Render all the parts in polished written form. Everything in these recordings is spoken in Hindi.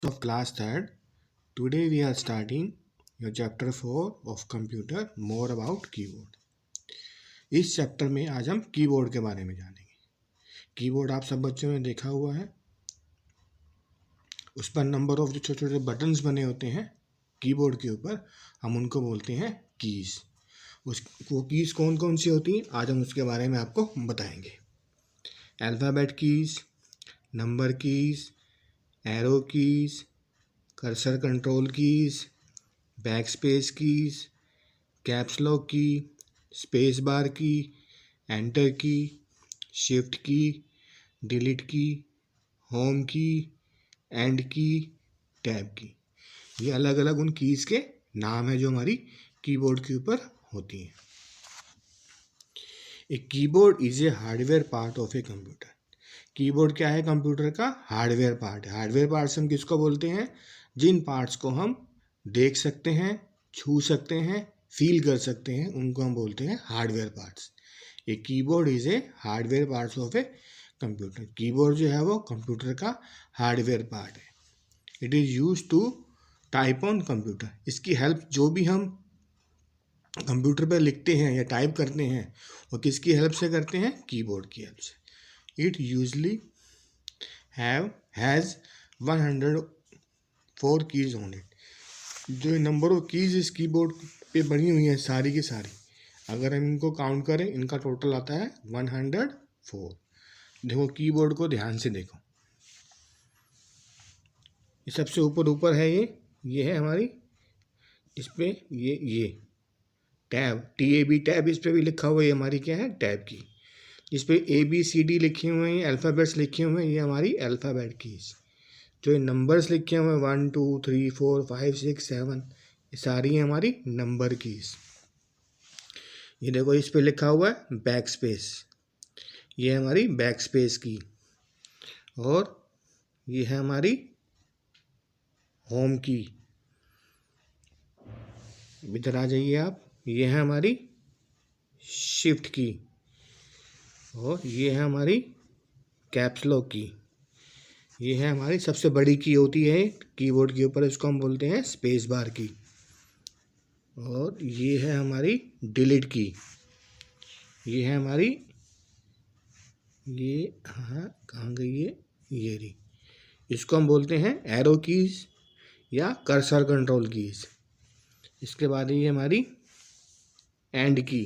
Of class third. Today we are starting your chapter 4 of computer, more about keyboard. इस चैप्टर में आज हम कीबोर्ड के बारे में जानेंगे। कीबोर्ड आप सब बच्चों ने देखा हुआ है, उस पर नंबर ऑफ जो छोटे छोटे बटन्स बने होते हैं कीबोर्ड के ऊपर, हम उनको बोलते हैं कीज। वो कीज कौन कौन सी होती हैं आज हम उसके बारे में आपको बताएंगे। Alphabet keys, number keys, arrow keys, cursor control keys, back space keys, caps lock की, स्पेस बार की, एंटर की, शिफ्ट की, डिलीट की, होम की, एंड की, टैब की। ये अलग अलग उन कीज के नाम है जो हमारी कीबोर्ड के ऊपर होती हैं। A keyboard is a hardware part of a computer. Keyboard क्या है? कंप्यूटर का हार्डवेयर पार्ट है। हार्डवेयर पार्ट्स हम किसको बोलते हैं? जिन पार्ट्स को हम देख सकते हैं, छू सकते हैं, फील कर सकते हैं, उनको हम बोलते हैं hardware parts. A keyboard is a hardware parts of a computer. Keyboard जो है वो कंप्यूटर का हार्डवेयर पार्ट है। It is use to type on computer. इसकी हेल्प जो भी हम कंप्यूटर पर लिखते हैं या टाइप करते हैं वो किसकी हेल्प से करते हैं? कीबोर्ड की हेल्प से। It usually has 104 keys on it. जो नंबर ऑफ कीज इस कीबोर्ड पे बनी हुई हैं सारी की सारी, अगर हम इनको काउंट करें, इनका टोटल आता है 104। देखो कीबोर्ड को ध्यान से देखो, ये सबसे ऊपर ऊपर है, ये है हमारी, इस पे ये टैब, TAB टैब इस पे भी लिखा हुआ है, ये हमारी क्या है? टैब की। इस पे ABCD लिखे हुए हैं, अल्फ़ाबेट्स लिखे हुए हैं, ये हमारी अल्फ़ाबेट कीज। जो ये नंबर्स लिखे हुए हैं 1 2 3 4 5 6 7, ये सारी हैं हमारी नंबर कीज। ये देखो इस पे लिखा हुआ है बैक स्पेस, ये है हमारी बैक स्पेस की। और ये है हमारी होम की। इधर आ जाइए आप, ये है हमारी शिफ्ट की। और ये है हमारी कैप्स लॉक की। ये है हमारी सबसे बड़ी की होती है कीबोर्ड के ऊपर, इसको हम बोलते हैं स्पेस बार की। और ये है हमारी डिलीट की। ये है हमारी, ये हाँ कहाँ गई ये रही, इसको हम बोलते हैं एरो कीज या कर्सर कंट्रोल कीज। इसके बाद ये हमारी एंड की,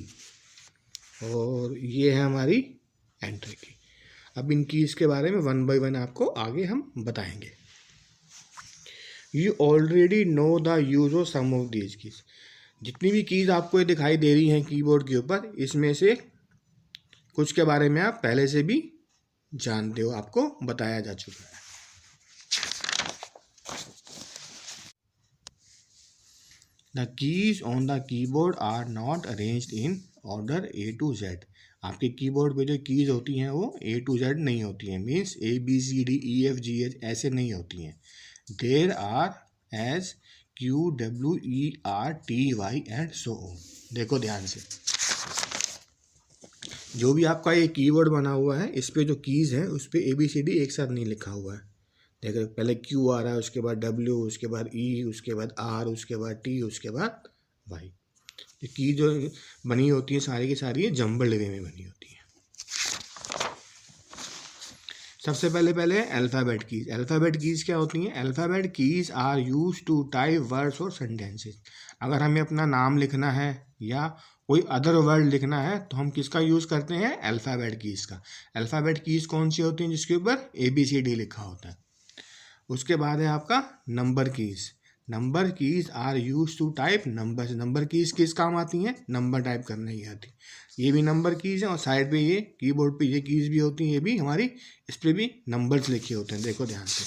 और ये है हमारी एंटर की। अब इन कीज के बारे में वन बाय वन आपको आगे हम बताएंगे। You already know the use of some of these keys. जितनी भी कीज आपको ये दिखाई दे रही हैं कीबोर्ड के ऊपर, इसमें से कुछ के बारे में आप पहले से भी जानते हो, आपको बताया जा चुका है। The keys on the keyboard are not arranged in order A to Z। आपके कीबोर्ड पे जो कीज होती हैं वो A to Z नहीं होती हैं, मीन्स ABCDEFGH ऐसे नहीं होती हैं। There are as QWERTY and so on. देखो ध्यान से, जो भी आपका ये कीवर्ड बना हुआ है, इस पे जो कीज़ हैं उस पे ABCD एक साथ नहीं लिखा हुआ है। देखो पहले Q आ रहा है, उसके बाद W, उसके बाद E, उसके बाद R, उसके बाद T, उसके बाद Y। ये की जो बनी होती है सारी की सारी, ये जम्बल्ड वे में बनी होती है। सबसे पहले अल्फ़ाबेट कीज। अल्फ़ाबेट कीज क्या होती हैं? Alphabet keys are use to type words और सेंटेंसेस। अगर हमें अपना नाम लिखना है या कोई अदर वर्ड लिखना है तो हम किसका यूज़ करते हैं? अल्फ़ाबेट कीज का। अल्फ़ाबेट कीज कौन सी होती हैं? जिसके ऊपर ABCD लिखा होता है। उसके बाद है आपका number keys. Number keys are use to type number. Number keys किस काम आती हैं? नंबर टाइप करने ही आती। ये भी नंबर कीज है, और साइड पे ये कीबोर्ड पे ये कीज भी होती हैं, ये भी हमारी, इस पे भी नंबर्स लिखे होते हैं। देखो ध्यान से,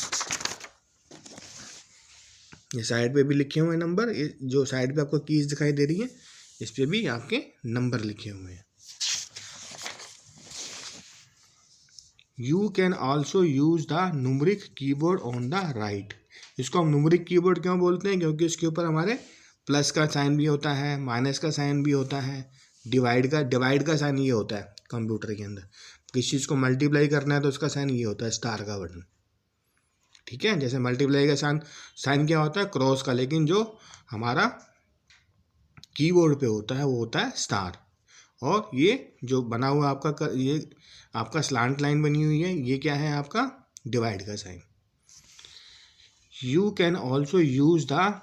ये साइड पे भी लिखे हुए हैं नंबर, ये जो साइड पे आपको कीज दिखाई दे रही है इस पे भी आपके नंबर लिखे हुए हैं। You can also use the numeric keyboard on the right. इसको हम न्यूमरिक कीबोर्ड क्यों बोलते हैं? क्योंकि इसके ऊपर हमारे प्लस का साइन भी होता है, माइनस का साइन भी होता है, डिवाइड का साइन ये होता है कंप्यूटर के अंदर। किसी चीज़ को मल्टीप्लाई करना है तो उसका साइन ये होता है, स्टार का बटन। ठीक है, जैसे मल्टीप्लाई का साइन क्या होता है, क्रॉस का, लेकिन जो हमारा कीबोर्ड पे होता है वो होता है स्टार। और ये जो बना हुआ आपका ये आपका स्लांट लाइन बनी हुई है, ये क्या है आपका डिवाइड का sign. You can also use the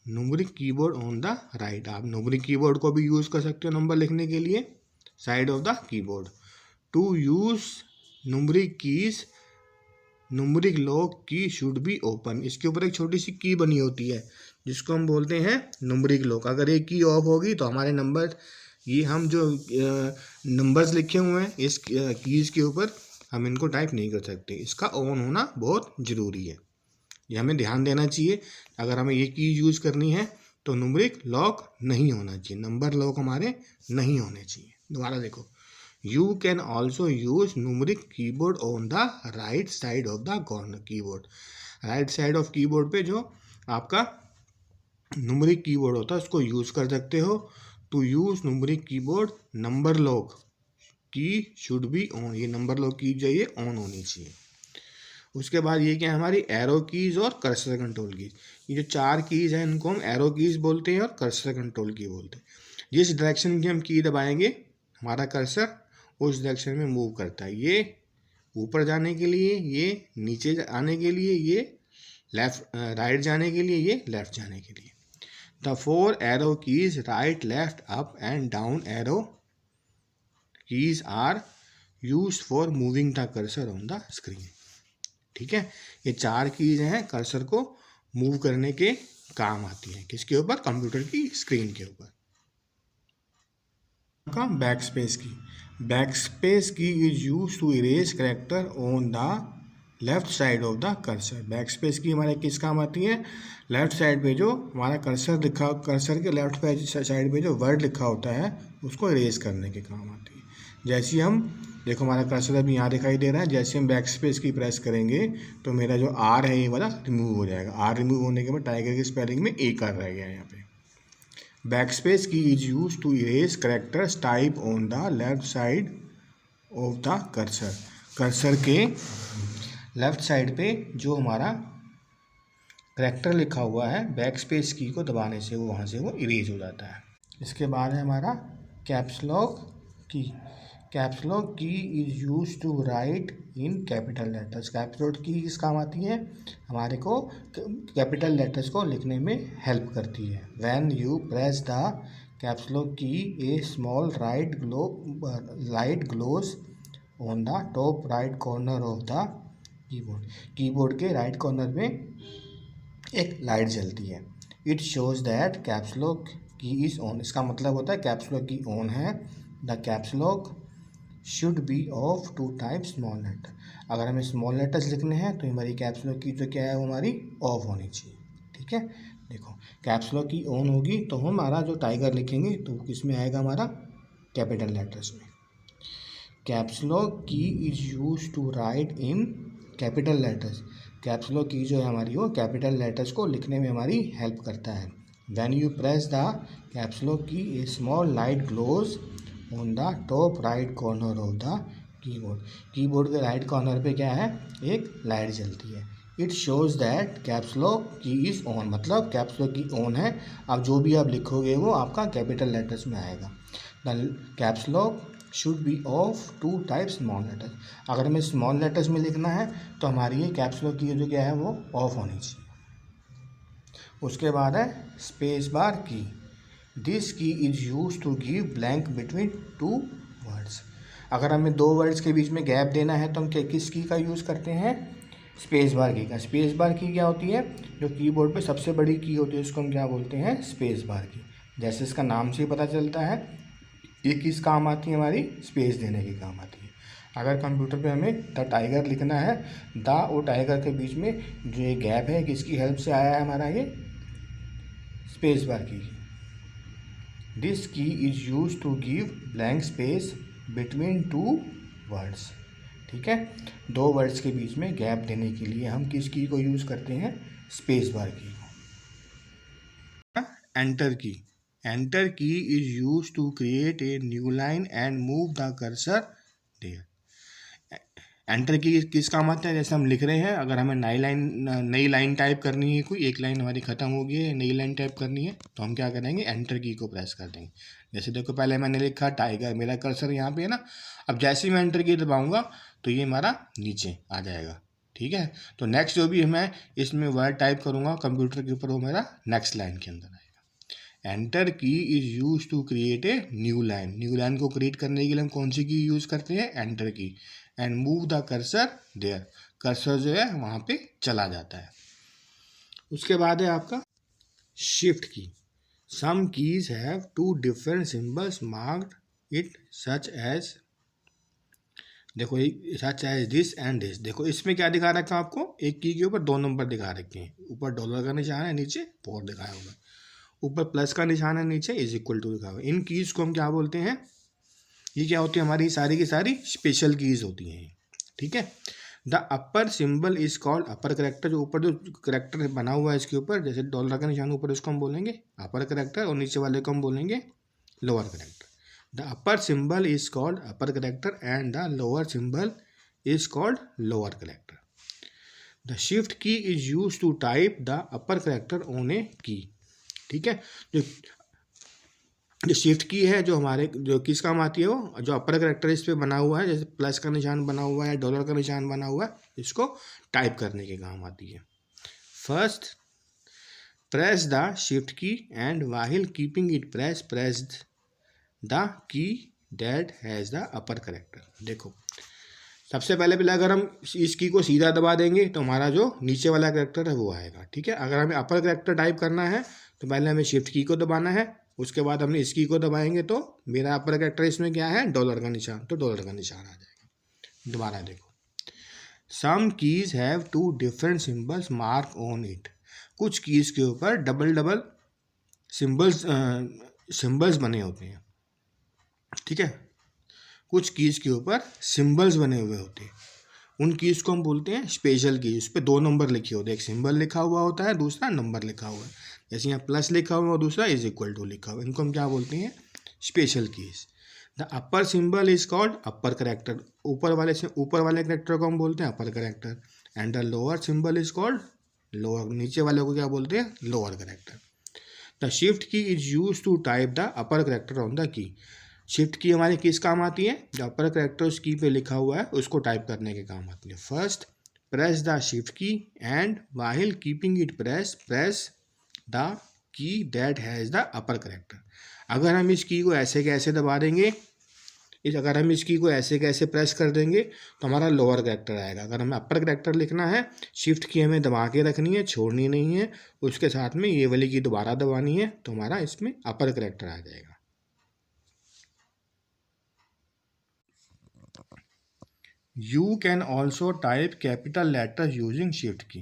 numeric keyboard on the right. आप न्यूमेरिक कीबोर्ड को भी यूज कर सकते हो नंबर लिखने के लिए side of the keyboard. To use numeric keys, numeric lock key should be open. इसके ऊपर एक छोटी सी की बनी होती है जिसको हम बोलते हैं न्यूमेरिक लॉक। अगर ये की ऑफ होगी तो हमारे नंबर, ये हम जो नंबर्स लिखे हुए हैं इस कीज के ऊपर, हम इनको टाइप नहीं कर सकते। इसका ऑन होना बहुत ज़रूरी है, ये हमें ध्यान देना चाहिए। अगर हमें ये की यूज़ करनी है तो न्यूमेरिक लॉक नहीं होना चाहिए, नंबर लॉक हमारे नहीं होने चाहिए। दोबारा देखो, you can also use numeric keyboard on the right side of the corner keyboard. Right side of keyboard पे जो आपका न्यूमेरिक कीबोर्ड होता है उसको यूज़ कर सकते हो। To use numeric keyboard, number lock key should be on, ये नंबर लॉक की जो ये ऑन होनी चाहिए। उसके बाद ये क्या है हमारी एरो कीज और कर्सर कंट्रोल कीज। ये जो चार कीज हैं इनको हम एरो कीज बोलते हैं और कर्सर कंट्रोल की बोलते हैं। जिस डायरेक्शन की हम की दबाएंगे हमारा कर्सर उस डायरेक्शन में मूव करता है। ये ऊपर जाने के लिए, ये नीचे आने के लिए, ये राइट जाने के लिए, ये लेफ्ट जाने के लिए। The 4 arrow keys right, left, up and down arrow keys are used for moving the cursor on the screen. ठीक है, ये चार कीज हैं कर्सर को मूव करने के काम आती हैं। किसके ऊपर, कंप्यूटर की स्क्रीन के ऊपर। Backspace key, backspace key is use to erase character on the left side of the cursor. Backspace key हमारे किस काम आती है, लेफ्ट साइड पे जो हमारा कर्सर लिखा, कर्सर के लेफ्ट साइड पे जो वर्ड लिखा होता है उसको इरेज करने के काम आती है। जैसे हम देखो हमारा कर्सर अभी यहाँ दिखाई दे रहा है, जैसे हम बैक स्पेस की प्रेस करेंगे तो मेरा जो आर है ये वाला रिमूव हो जाएगा। आर रिमूव होने के बाद टाइगर की स्पेलिंग में ए कर रह गया है यहाँ पे। Backspace key is use to erase characters type on the left side of the cursor. Cursor के लेफ्ट साइड पे जो हमारा कैरेक्टर लिखा हुआ है बैक स्पेस की को दबाने से वो वहाँ से वो इरेज हो जाता है। इसके बाद है हमारा caps lock key. Caps lock key is use to write in capital letters. Caps lock key किस काम आती है, हमारे को कैपिटल लेटर्स को लिखने में हेल्प करती है। When you press the caps lock key a small light glows on the top right corner of the keyboard. Keyboard के राइट कॉर्नर में एक लाइट जलती है। It shows that caps lock key is on. इसका मतलब होता है कैप्स लॉक की ऑन है। The caps lock should be off to type small letter. अगर हमें स्मॉल लेटर्स लिखने हैं तो हमारी कैप्स लॉक की जो क्या है वो हमारी ऑफ होनी चाहिए। ठीक है, देखो कैप्स लॉक की ऑन होगी तो हमारा जो टाइगर लिखेंगे तो वो किस में आएगा, हमारा कैपिटल लेटर्स में। Caps lock key is use to write in capital letters. Caps lock key जो है हमारी वो कैपिटल लेटर्स को लिखने में हमारी हेल्प करता है। When you press the caps lock key a small light glows on the top right corner of the keyboard. Keyboard के राइट कॉर्नर पे क्या है, एक लाइट जलती है। It shows that caps lock key is on, मतलब कैप्स लॉक की ऑन है। अब जो भी आप लिखोगे वो आपका कैपिटल लेटर्स में आएगा। The caps lock should be off to type small letters. अगर हमें स्मॉल लेटर्स में लिखना है तो हमारी ये कैप्स लॉक की जो क्या है वो ऑफ होनी चाहिए। उसके बाद है space bar key. This key is use to give blank between two words. अगर हमें दो वर्ड्स के बीच में गैप देना है तो हम किस की का यूज़ करते हैं, स्पेस बार की का। स्पेस बार की क्या होती है, जो कीबोर्ड पे सबसे बड़ी की होती है उसको हम क्या बोलते हैं, स्पेस बार की। जैसे इसका नाम से ही पता चलता है ये किस काम आती है, हमारी स्पेस देने की काम आती है। अगर कंप्यूटर पे हमें द टाइगर लिखना है, द और टाइगर के बीच में जो ये गैप है किसकी हेल्प से आया है हमारा, ये space bar key. This key is use to give blank space between two words. ठीक है, दो वर्ड्स के बीच में गैप देने के लिए हम किस की को यूज़ करते हैं, स्पेस बार की को। Enter key. Enter key is use to create a new line and move the cursor there. Enter key किस काम आता है, जैसे हम लिख रहे हैं, अगर हमें नई लाइन टाइप करनी है, कोई एक लाइन हमारी ख़त्म हो गई है, नई लाइन टाइप करनी है, तो हम क्या करेंगे, एंटर की को प्रेस कर देंगे। जैसे देखो पहले मैंने लिखा टाइगर, मेरा कर्सर यहाँ पे है ना, अब जैसे ही मैं एंटर की दबाऊंगा तो ये हमारा नीचे आ जाएगा। ठीक है, तो नेक्स्ट जो भी मैं इसमें वर्ड टाइप करूँगा कंप्यूटर के ऊपर, वो मेरा नेक्स्ट लाइन के अंदर आएगा। Enter key is use to create a new line. New line को क्रिएट करने के लिए हम कौन सी की यूज़ करते हैं, enter key. And move the cursor there, cursor जो है वहाँ पे चला जाता है। उसके बाद है आपका shift key. Some keys have two different symbols marked it such as, देखो such as this and this. देखो इसमें क्या दिखा रखा है आपको, एक की के ऊपर 2 नंबर दिखा रखे हैं, ऊपर डॉलर का निशान है, नीचे 4 दिखाया हुआ है, ऊपर प्लस का निशान है, नीचे इज इक्वल टू लिखा हुआ है। इन कीज को हम क्या बोलते हैं, ये क्या होती है, हमारी सारी की सारी स्पेशल कीज होती हैं। ठीक है, the upper symbol is called upper character. जो ऊपर जो करेक्टर बना हुआ है इसके ऊपर, जैसे डॉलर का निशान ऊपर, उसको हम बोलेंगे अपर करेक्टर, और नीचे वाले को हम बोलेंगे lower character. The upper symbol is called upper character and the lower symbol is called lower character. The shift key is use to type the upper character on a key. ठीक है, जो शिफ्ट की है जो हमारे जो किस काम आती है, वो जो अपर करेक्टर इस पे बना हुआ है, जैसे प्लस का निशान बना हुआ है, डॉलर का निशान बना हुआ है, इसको टाइप करने के काम आती है। फर्स्ट, प्रेस द शिफ्ट की and while keeping it press the key that has the upper character. देखो सबसे पहले अगर हम इस की को सीधा दबा देंगे तो हमारा जो नीचे वाला करेक्टर है वो आएगा। ठीक है, अगर हमें अपर करेक्टर टाइप करना है तो पहले हमें शिफ्ट की को दबाना है, उसके बाद हमने इस की को दबाएंगे तो मेरा अपर करेक्टर इसमें क्या है, डॉलर का निशान, तो डॉलर का निशान आ जाएगा। दोबारा देखो, some keys have two different symbols mark on it. कुछ कीज के ऊपर डबल सिंबल्स बने होते हैं। ठीक है, कुछ कीज के ऊपर सिंबल्स बने हुए होते हैं, उन कीज को हम बोलते हैं स्पेशल कीज। उस पर 2 नंबर लिखे होते हैं, एक सिंबल लिखा हुआ होता है, दूसरा नंबर लिखा हुआ है, जैसे यहाँ प्लस लिखा हुआ और दूसरा इज इक्वल टू लिखा हुआ है, इनको हम क्या बोलते हैं, special keys. The upper symbol is called upper character, ऊपर वाले करेक्टर को हम बोलते हैं upper character, and the lower symbol is called lower, नीचे वाले को क्या बोलते हैं, lower character. The shift key is use to type the upper character on the key. Shift key हमारे किस काम आती है, जो अपर करेक्टर उस की पे लिखा हुआ है उसको टाइप करने के काम आती है। फर्स्ट, प्रेस द शिफ्ट की and while keeping it press the key that has the upper character. अगर हम इस की को ऐसे कैसे दबा देंगे, अगर हम इस की को ऐसे कैसे प्रेस कर देंगे तो हमारा लोअर करेक्टर आएगा। अगर हमें अपर करेक्टर लिखना है, शिफ्ट की हमें दबा के रखनी है, छोड़नी नहीं है, उसके साथ में ये वाली की दोबारा दबानी है, तो हमारा इसमें अपर करेक्टर आ जाएगा। You can also type capital letters using shift की।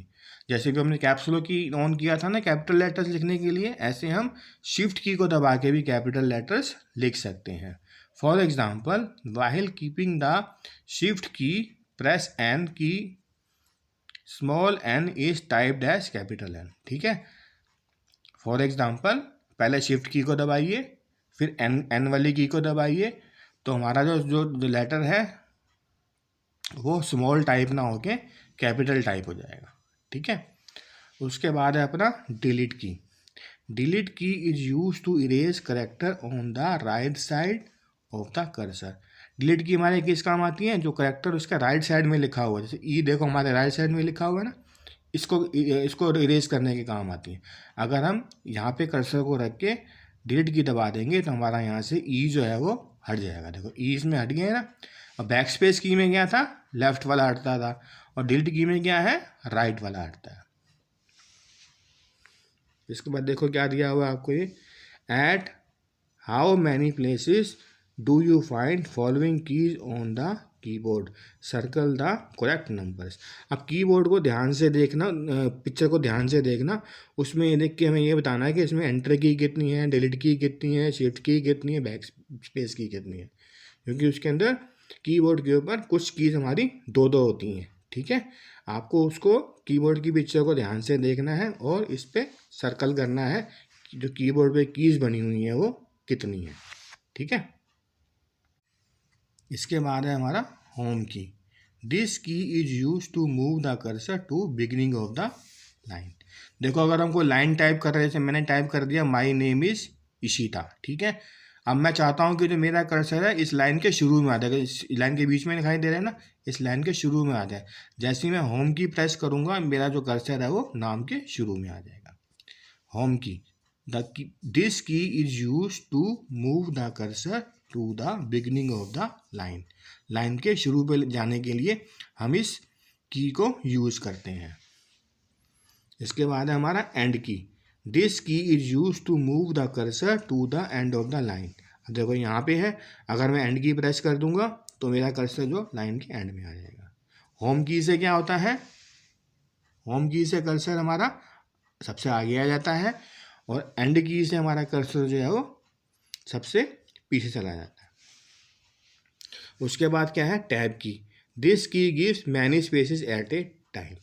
जैसे कि हमने कैप्सूलो की ऑन किया था ना कैपिटल लेटर्स लिखने के लिए, ऐसे हम शिफ्ट की को दबा के भी कैपिटल लेटर्स लिख सकते हैं। For example, while keeping the shift key press N key, small N is typed as capital N. ठीक है, फॉर एग्जाम्पल पहले शिफ्ट की को दबाइए, फिर एन वाली की को दबाइए, तो हमारा जो लेटर है वो स्मॉल टाइप ना होके कैपिटल टाइप हो जाएगा। ठीक है, उसके बाद है अपना delete key. Delete key is use to erase character on the right side of the cursor. Delete key हमारे किस काम आती है, जो करेक्टर उसका राइट साइड में लिखा हुआ है, जैसे ई देखो हमारे राइट साइड में लिखा हुआ है ना, इसको इरेज करने के काम आती है। अगर हम यहाँ पे कर्सर को रख के डिलीट की दबा देंगे तो हमारा यहाँ से ई जो है वो हट जाएगा। देखो ई इसमें हट गया है ना, और बैक स्पेस की में क्या था, लेफ्ट वाला हटता था, और डिलीट की में क्या है, राइट वाला हटता है। इसके बाद देखो क्या दिया हुआ आपको, ये eight how many places do you find following keys on the keyboard, circle the correct numbers. अब कीबोर्ड को ध्यान से देखना, पिक्चर को ध्यान से देखना, उसमें ये देख के हमें ये बताना है कि इसमें एंटर की कितनी है, डिलीट की कितनी है, शिफ्ट की कितनी है, बैक स्पेस की कितनी है, क्योंकि उसके अंदर कीबोर्ड के ऊपर कुछ कीज़ हमारी 2-2 होती हैं। ठीक है, आपको उसको कीबोर्ड की पिक्चर को ध्यान से देखना है और इस पर सर्कल करना है कि जो कीबोर्ड पे कीज़ बनी हुई है वो कितनी है। ठीक है, इसके बाद है हमारा home key. This key is use to move the cursor to beginning of the line. देखो अगर हमको लाइन टाइप कर रहे थे, मैंने टाइप कर दिया माई नेम इज इशिता, ठीक है। अब मैं चाहता हूँ कि जो मेरा कर्सर है इस लाइन के शुरू में आ जाए, इस लाइन के बीच में दिखाई दे रहा है ना, इस लाइन के शुरू में आ जाए। जैसे ही मैं होम की प्रेस करूँगा मेरा जो कर्सर है वो नाम के शुरू में आ जाएगा। Home key, this key is use to move the cursor to the beginning of the line. Line के शुरू पे जाने के लिए हम इस की को यूज करते हैं। इसके बाद है हमारा and key. This key is use to move the cursor to the end of the line. देखो यहाँ पे है, अगर मैं एंड की प्रेस कर दूंगा तो मेरा कर्सर जो लाइन के एंड में आ जाएगा। होम की से क्या होता है, होम की से कर्सर हमारा सबसे आगे आ जाता है और एंड की से हमारा कर्सर जो है वो सबसे पीछे चला जाता है। उसके बाद क्या है, tab key. This key gives many spaces at a time.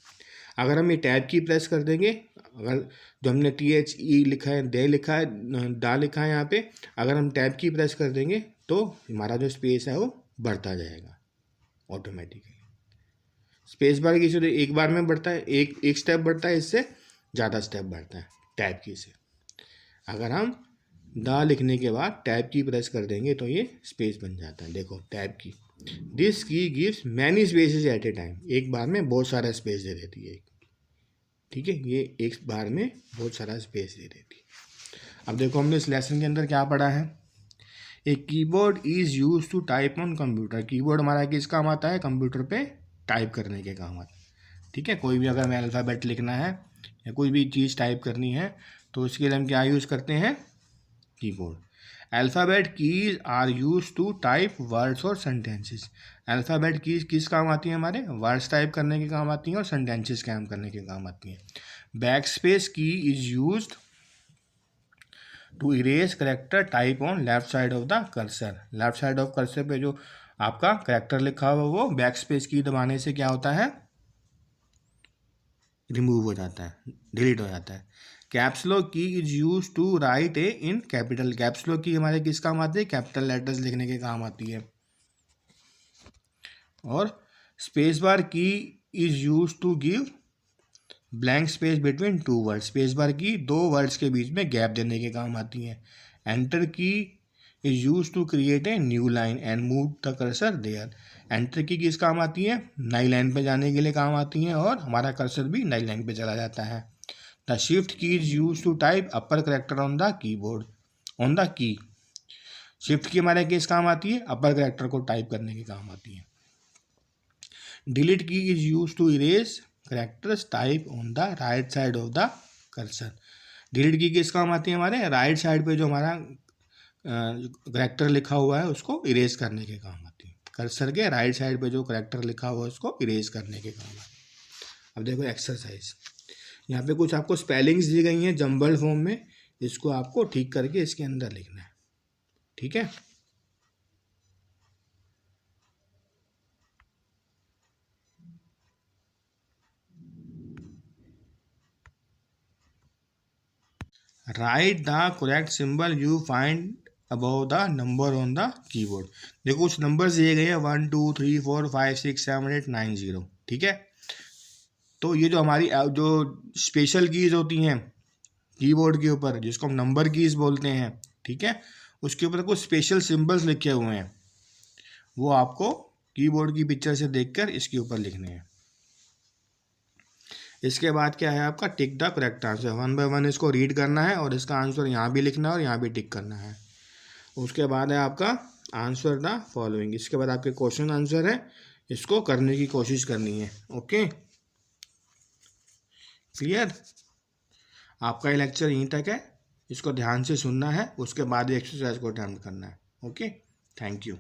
अगर हम ये टैब की प्रेस कर देंगे, अगर जो हमने THE लिखा है, दे लिखा है, दा लिखा है यहाँ पे, अगर हम टैब की प्रेस कर देंगे तो हमारा जो स्पेस है वो बढ़ता जाएगा ऑटोमेटिकली। स्पेस बार की से एक बार में बढ़ता है, एक स्टेप बढ़ता है, इससे ज़्यादा स्टेप बढ़ता है टैब की से। अगर हम दा लिखने के बाद टैब की प्रेस कर देंगे तो ये स्पेस बन जाता है। देखो tab key, this key gives many spaces at a time. एक बार में बहुत सारा स्पेस दे देती है, ठीक है, ये एक बार में बहुत सारा स्पेस दे देती है। अब देखो हमने इस लेसन के अंदर क्या पढ़ा है, a keyboard is use to type on computer. Keyboard हमारा किस काम आता है, कंप्यूटर पे टाइप करने के काम आता है, ठीक है। कोई भी अगर हमें अल्फ़ाबेट लिखना है या कोई भी चीज़ टाइप करनी है तो उसके लिए हम क्या यूज़ करते हैं, keyboard. Alphabet keys are use to type words और सेंटेंसेस। अल्फ़ाबेट कीज किस काम आती हैं, हमारे वर्ड्स टाइप करने के काम आती हैं और सेंटेंसेस काम करने के काम आती हैं। Backspace key is use to erase character type on left side of the cursor. Left side of cursor पे जो आपका करेक्टर लिखा हुआ वो बैक स्पेस की दबाने से क्या होता है, रिमूव हो जाता है, डिलीट हो जाता है। Caps lock key is use to write a in capital. Caps lock key हमारे किस काम आती है, कैपिटल लेटर्स लिखने के काम आती है। और space bar key is use to give blank space between two words. Space bar key दो वर्ड्स के बीच में गैप देने के काम आती है। Enter key is use to create a new line and move the cursor there. Enter key किस काम आती है, नई लाइन पे जाने के लिए काम आती है और हमारा कर्सर भी नई लाइन पे चला जाता है। The shift key is use to type upper character on the keyboard, on the key. Shift key हमारे किस काम आती है, अपर करेक्टर को टाइप करने के काम आती है। Delete key is use to erase characters type on the right side of the cursor. Delete key किस काम आती है, हमारे राइट साइड पे जो हमारा करेक्टर लिखा हुआ है उसको इरेज करने के काम आती है। कर्सर के राइट साइड पे जो करेक्टर लिखा हुआ है उसको इरेज करने के काम आती है। अब देखो एक्सरसाइज, यहाँ पे कुछ आपको स्पेलिंग्स दी गई हैं जम्बल्ड फॉर्म में, इसको आपको ठीक करके इसके अंदर लिखना है, ठीक है। Right the correct symbol you find above the number on the keyboard. देखो कुछ नंबर्स दिए गए हैं 1 2 3 4 5 6 7 8 9 0, ठीक है। तो ये जो हमारी जो स्पेशल कीज होती हैं कीबोर्ड के ऊपर, जिसको हम नंबर कीज बोलते हैं, ठीक है, उसके ऊपर कुछ स्पेशल सिंबल्स लिखे हुए हैं, वो आपको कीबोर्ड की पिक्चर से देखकर इसके ऊपर लिखने हैं। इसके बाद क्या है आपका, tick the correct answer. 1 by 1 इसको रीड करना है और इसका आंसर यहाँ भी लिखना है और यहाँ भी टिक करना है। उसके बाद है आपका आंसर द फॉलोइंग। इसके बाद आपके क्वेश्चन आंसर है, इसको करने की कोशिश करनी है। Okay, clear. आपका ये लेक्चर यहीं तक है, इसको ध्यान से सुनना है, उसके बाद एक्सरसाइज को अटेम्प्ट करना है। Okay, thank you.